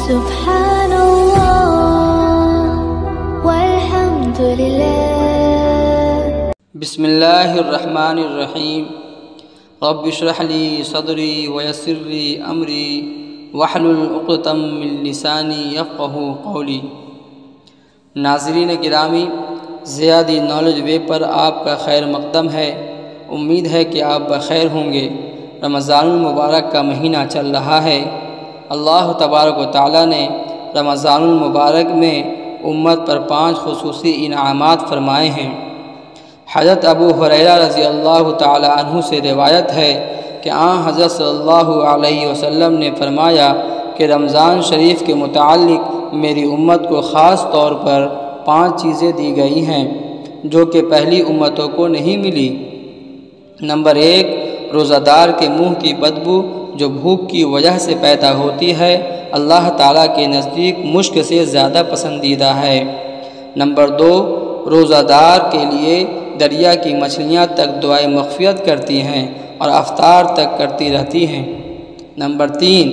سبحان اللہ والحمد للہ۔ بسم اللہ الرحمن الرحیم۔ رب اشرح لی صدری ویسر لی امری واحلل عقدۃ من لسانی یفقہوا قولی۔ ناظرین گرامی، زیادی نالج وے پر آپ کا خیر مقدم ہے۔ امید ہے کہ آپ بخیر ہوں گے۔ رمضان المبارک کا مہینہ چل رہا ہے۔ اللہ تبارک و تعالیٰ نے رمضان المبارک میں امت پر 5 خصوصی انعامات فرمائے ہیں۔ حضرت ابو ہریرہ رضی اللہ تعالیٰ عنہ سے روایت ہے کہ حضرت صلی اللہ علیہ وسلم نے فرمایا کہ رمضان شریف کے متعلق میری امت کو خاص طور پر 5 چیزیں دی گئی ہیں جو کہ پہلی امتوں کو نہیں ملی۔ نمبر 1، روزہ دار کے منہ کی بدبو جو بھوک کی وجہ سے پیدا ہوتی ہے اللہ تعالیٰ کے نزدیک مشک سے زیادہ پسندیدہ ہے۔ نمبر 2، روزہ دار کے لیے دریا کی مچھلیاں تک دعائے مغفرت کرتی ہیں اور افطار تک کرتی رہتی ہیں۔ نمبر 3،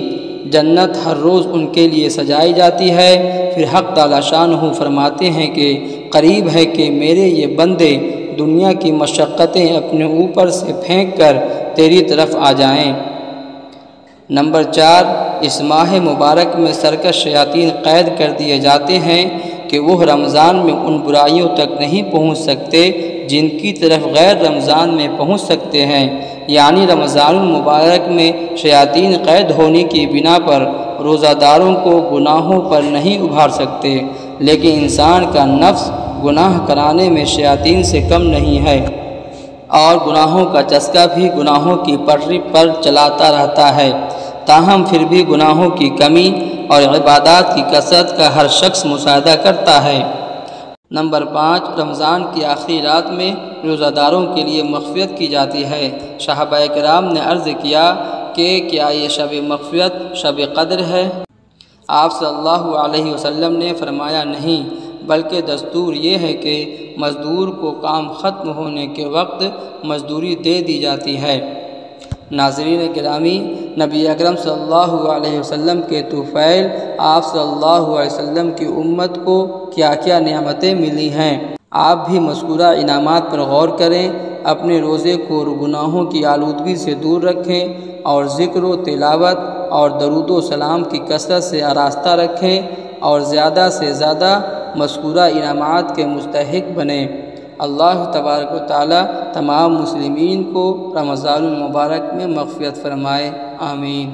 جنت ہر روز ان کے لیے سجائی جاتی ہے۔ پھر حق تعالیٰ شانہ فرماتے ہیں کہ قریب ہے کہ میرے یہ بندے دنیا کی مشقتیں اپنے اوپر سے پھینک کر تیری طرف آ جائیں۔ نمبر 4، اس ماہ مبارک میں سرکش شیاطین قید کر دیے جاتے ہیں کہ وہ رمضان میں ان برائیوں تک نہیں پہنچ سکتے جن کی طرف غیر رمضان میں پہنچ سکتے ہیں، یعنی رمضان المبارک میں شیاطین قید ہونے کی بنا پر روزہ داروں کو گناہوں پر نہیں ابھار سکتے، لیکن انسان کا نفس گناہ کرانے میں شیاطین سے کم نہیں ہے اور گناہوں کا چسکا بھی گناہوں کی پٹری پر چلاتا رہتا ہے، تاہم پھر بھی گناہوں کی کمی اور عبادات کی کثرت کا ہر شخص مشاہدہ کرتا ہے۔ نمبر 5، رمضان کی آخری رات میں روزہ داروں کے لیے مغفرت کی جاتی ہے۔ صحابہ کرام نے عرض کیا کہ کیا یہ شب مغفرت شب قدر ہے؟ آپ صلی اللہ علیہ وسلم نے فرمایا نہیں، بلکہ دستور یہ ہے کہ مزدور کو کام ختم ہونے کے وقت مزدوری دے دی جاتی ہے۔ ناظرین گرامی، نبی اکرم صلی اللہ علیہ وسلم کے طفیل آپ صلی اللہ علیہ وسلم کی امت کو کیا کیا نعمتیں ملی ہیں، آپ بھی مذکورہ انعامات پر غور کریں، اپنے روزے کو گناہوں کی آلودگی سے دور رکھیں اور ذکر و تلاوت اور درود و سلام کی کثرت سے آراستہ رکھیں اور زیادہ سے زیادہ مذکورہ انعامات کے مستحق بنیں۔ اللہ تبارک و تعالی تمام مسلمین کو رمضان المبارک میں مغفرت فرمائے، آمین۔